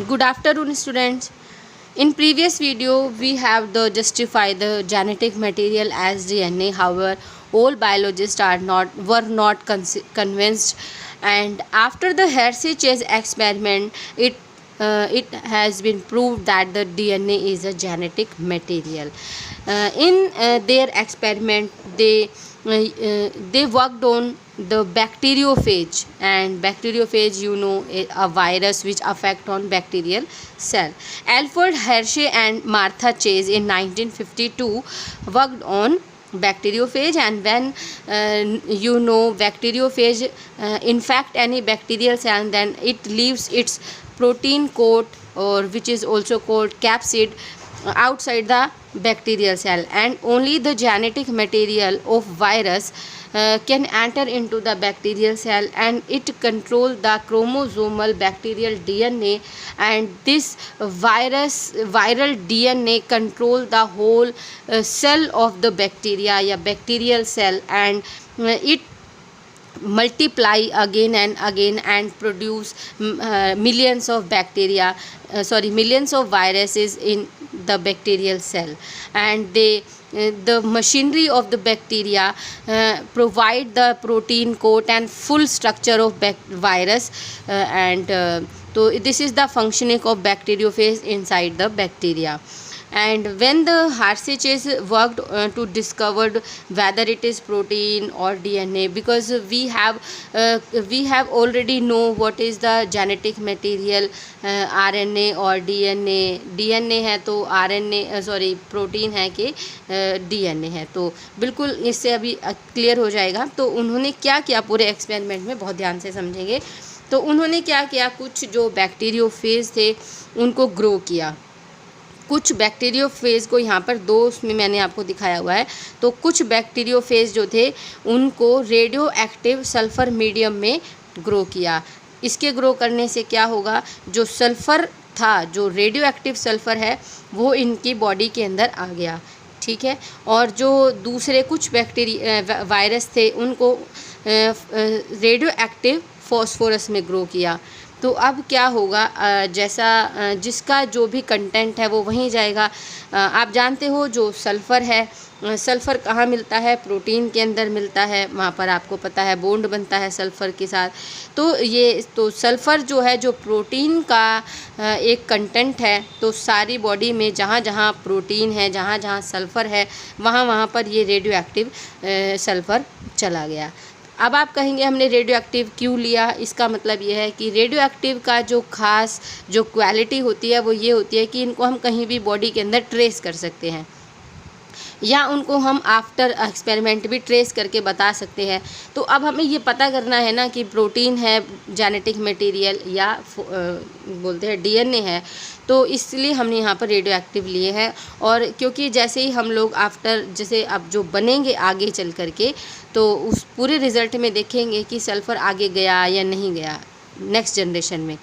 Good afternoon, students. In previous video, we have the justify the genetic material as DNA. However, all biologists were not convinced, and after the Hershey-Chase experiment, it has been proved that the DNA is a genetic material. In their experiment, they worked on the bacteriophage, and bacteriophage, a virus which affect on bacterial cell. Alfred Hershey and Martha Chase in 1952 worked on bacteriophage, and when bacteriophage infect any bacterial cell, then it leaves its protein coat, or which is also called capsid, outside the bacterial cell, and only the genetic material of virus can enter into the bacterial cell, and it control the chromosomal bacterial DNA, and this viral DNA control the whole cell of the bacteria, bacterial cell, and it multiply again and again and produce millions of millions of viruses in the bacterial cell. And the machinery of the bacteria provide the protein coat and full structure of virus, so this is the functioning of bacteriophage inside the bacteria. And when the Hershey-Chase worked to discover whether it is protein or DNA, because we have already know what is the genetic material, RNA और DNA है तो RNA protein है कि DNA है, तो बिल्कुल इससे अभी क्लियर हो जाएगा. तो उन्होंने क्या किया पूरे एक्सपेरिमेंट में, बहुत ध्यान से समझेंगे. तो उन्होंने क्या किया, कुछ जो बैक्टीरियोफेज थे उनको ग्रो किया. कुछ बैक्टीरियोफेज को यहाँ पर दो उसमें मैंने आपको दिखाया हुआ है. तो कुछ बैक्टीरियोफेज जो थे उनको रेडियो एक्टिव सल्फ़र मीडियम में ग्रो किया. इसके ग्रो करने से क्या होगा, जो सल्फ़र था, जो रेडियो एक्टिव सल्फ़र है, वो इनकी बॉडी के अंदर आ गया. ठीक है. और जो दूसरे कुछ वायरस थे उनको रेडियो एक्टिव फॉस्फोरस में ग्रो किया. तो अब क्या होगा, जैसा जिसका जो भी कंटेंट है वो वहीं जाएगा. आप जानते हो जो सल्फ़र है, सल्फ़र कहाँ मिलता है, प्रोटीन के अंदर मिलता है. वहाँ पर आपको पता है बॉन्ड बनता है सल्फ़र के साथ. तो सल्फ़र जो है, जो प्रोटीन का एक कंटेंट है, तो सारी बॉडी में जहाँ जहाँ प्रोटीन है, जहाँ जहाँ सल्फ़र है, वहाँ वहाँ पर ये रेडियो एक्टिव सल्फ़र चला गया. अब आप कहेंगे हमने रेडियो एक्टिव क्यों लिया. इसका मतलब ये है कि रेडियो एक्टिव का जो खास जो क्वालिटी होती है वो ये होती है कि इनको हम कहीं भी बॉडी के अंदर ट्रेस कर सकते हैं, या उनको हम आफ्टर एक्सपेरिमेंट भी ट्रेस करके बता सकते हैं. तो अब हमें ये पता करना है ना कि प्रोटीन है जेनेटिक मटेरियल या बोलते हैं DNA है, तो इसलिए हमने यहाँ पर रेडियो एक्टिव लिए हैं. और क्योंकि जैसे ही हम लोग जैसे अब जो बनेंगे आगे चल कर के, तो उस पूरे रिज़ल्ट में देखेंगे कि सल्फ़र आगे गया या नहीं गया नेक्स्ट जनरेशन में.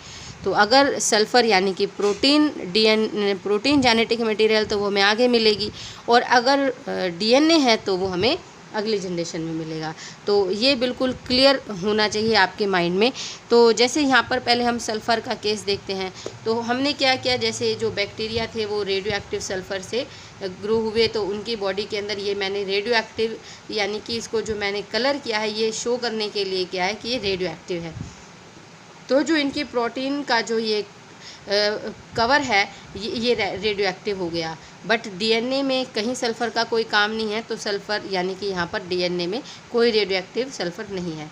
तो अगर सल्फ़र यानी कि प्रोटीन जेनेटिक मटेरियल, तो वो हमें आगे मिलेगी, और अगर DNA है तो वो हमें अगली जनरेशन में मिलेगा. तो ये बिल्कुल क्लियर होना चाहिए आपके माइंड में. तो जैसे यहाँ पर पहले हम सल्फ़र का केस देखते हैं. तो हमने क्या किया, जैसे जो बैक्टीरिया थे वो रेडियो एक्टिव सल्फ़र से ग्रो हुए, तो उनकी बॉडी के अंदर ये मैंने रेडियो एक्टिव यानी कि इसको जो मैंने कलर किया है, ये शो करने के लिए किया है कि ये रेडियो एक्टिव है. तो जो इनकी प्रोटीन का जो ये कवर है, ये रेडियो एक्टिव हो गया. बट DNA में कहीं सल्फ़र का कोई काम नहीं है, तो सल्फ़र यानी कि यहाँ पर DNA में कोई रेडियो एक्टिव सल्फ़र नहीं है.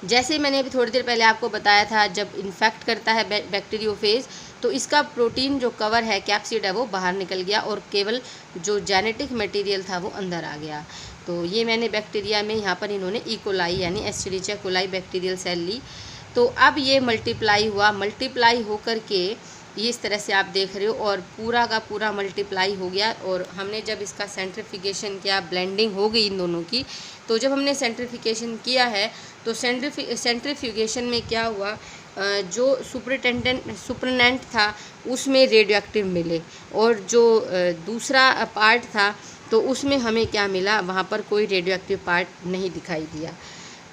जैसे मैंने अभी थोड़ी देर पहले आपको बताया था, जब इन्फेक्ट करता है बैक्टीरियोफेज, तो इसका प्रोटीन जो कवर है, कैप्सिड है, वो बाहर निकल गया, और केवल जो जेनेटिक मटेरियल था वो अंदर आ गया. तो ये मैंने बैक्टीरिया में यहाँ पर इन्होंने ई कोलाई यानी एस्चेरिचिया कोलाई बैक्टीरियल सेल ली. तो अब ये मल्टीप्लाई होकर के ये इस तरह से आप देख रहे हो, और पूरा का पूरा मल्टीप्लाई हो गया. और हमने जब इसका सेंट्रीफिकेशन किया, ब्लेंडिंग हो गई इन दोनों की. तो जब हमने सेंट्रीफिकेशन किया है, तो सेंट्रीफ्यूगेशन में क्या हुआ, जो सुपरनेंट था उसमें रेडियो एक्टिव मिले, और जो दूसरा पार्ट था तो उसमें हमें क्या मिला, वहाँ पर कोई रेडियो एक्टिव पार्ट नहीं दिखाई दिया.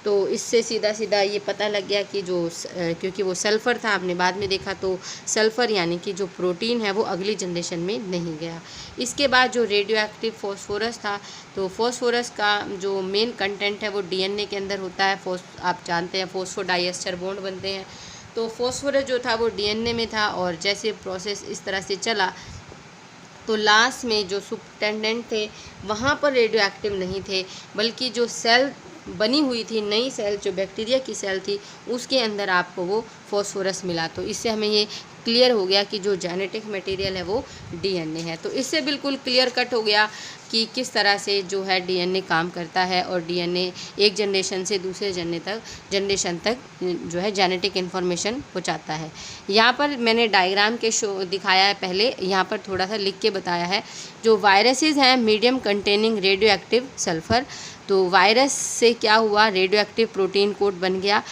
तो इससे सीधा सीधा ये पता लग गया कि क्योंकि वो सल्फ़र था, आपने बाद में देखा, तो सल्फ़र यानी कि जो प्रोटीन है वो अगली जनरेशन में नहीं गया। इसके बाद जो रेडियो एक्टिव फॉस्फोरस था, तो फॉस्फोरस का जो मेन कंटेंट है वो डीएनए के अंदर होता है। आप जानते हैं फॉस्फोडाइएस्टर बॉन्ड बनते हैं, तो फॉस्फोरस जो था वो डीएनए में था, और जैसे प्रोसेस इस तरह से चला तो लास्ट में जो सुपरटेंडेंट थे वहाँ पर रेडियो एक्टिव नहीं थे, बल्कि जो सेल बनी हुई थी, नई सेल जो बैक्टीरिया की सेल थी, उसके अंदर आपको वो फॉस्फोरस मिला। तो इससे हमें ये क्लियर हो गया कि जो जेनेटिक मटेरियल है वो डीएनए है। तो इससे बिल्कुल क्लियर कट हो गया कि किस तरह से जो है डीएनए काम करता है, और डीएनए एक जनरेशन से दूसरे जनरेशन तक जो है जेनेटिक इन्फॉर्मेशन पहुंचाता है। यहाँ पर मैंने डायग्राम के शो दिखाया है पहले, यहाँ पर थोड़ा सा लिख के बताया है। जो वायरसेस हैं medium containing radio active sulphur, तो वायरस से क्या हुआ, रेडियो एक्टिव प्रोटीन कोट बन गया,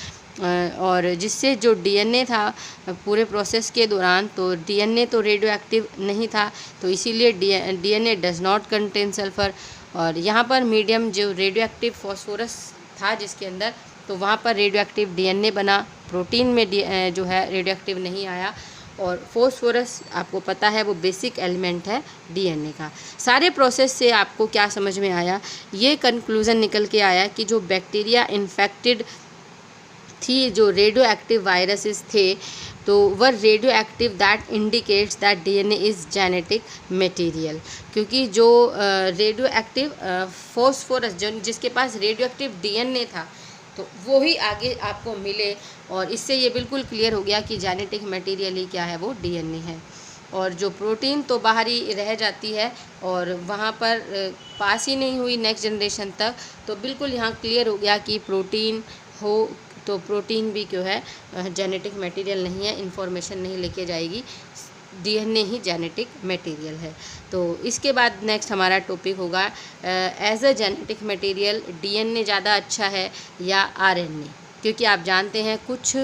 और जिससे जो डीएनए था पूरे प्रोसेस के दौरान, तो डीएनए तो रेडियो एक्टिव नहीं था, तो इसीलिए DNA does not contain sulphur. और यहाँ पर मीडियम जो रेडियो एक्टिव फॉस्फोरस था जिसके अंदर, तो वहाँ पर रेडियो एक्टिव डीएनए बना, प्रोटीन में जो है रेडियो एक्टिव नहीं आया। और फॉस्फोरस आपको पता है वो बेसिक एलिमेंट है डीएनए का। सारे प्रोसेस से आपको क्या समझ में आया, ये कंक्लूज़न निकल के आया कि जो बैक्टीरिया इन्फेक्टेड थी, जो रेडियो एक्टिव वायरसेस थे, तो वह radio active that indicates that DNA is genetic material. क्योंकि जो रेडियो एक्टिव फॉस्फोरस जिसके पास रेडियो एक्टिव डीएनए था, तो वो ही आगे आपको मिले, और इससे ये बिल्कुल क्लियर हो गया कि जेनेटिक मटेरियल ही क्या है, वो डीएनए है। और जो प्रोटीन तो बाहर ही रह जाती है और वहाँ पर पास ही नहीं हुई नेक्स्ट जनरेशन तक, तो बिल्कुल यहाँ क्लियर हो गया कि प्रोटीन हो तो प्रोटीन भी क्यों है जेनेटिक मटेरियल नहीं है, इन्फॉर्मेशन नहीं लेके जाएगी, डीएनए ही जेनेटिक मटेरियल है। तो इसके बाद नेक्स्ट हमारा टॉपिक होगा as a genetic material DNA ज़्यादा अच्छा है या आरएनए, क्योंकि आप जानते हैं कुछ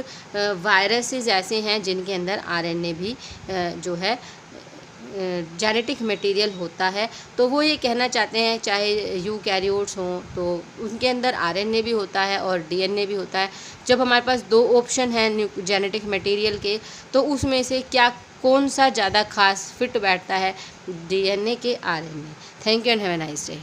वायरसेस ऐसे हैं जिनके अंदर आरएनए भी जो है जेनेटिक मटेरियल होता है। तो वो ये कहना चाहते हैं चाहे यूकैरियोट्स हों तो उनके अंदर आरएनए भी होता है और डीएनए भी होता है। जब हमारे पास दो ऑप्शन हैं जेनेटिक मटेरियल के, तो उसमें से कौन सा ज़्यादा खास फिट बैठता है, डीएनए के RNA. Thank you and have a nice day.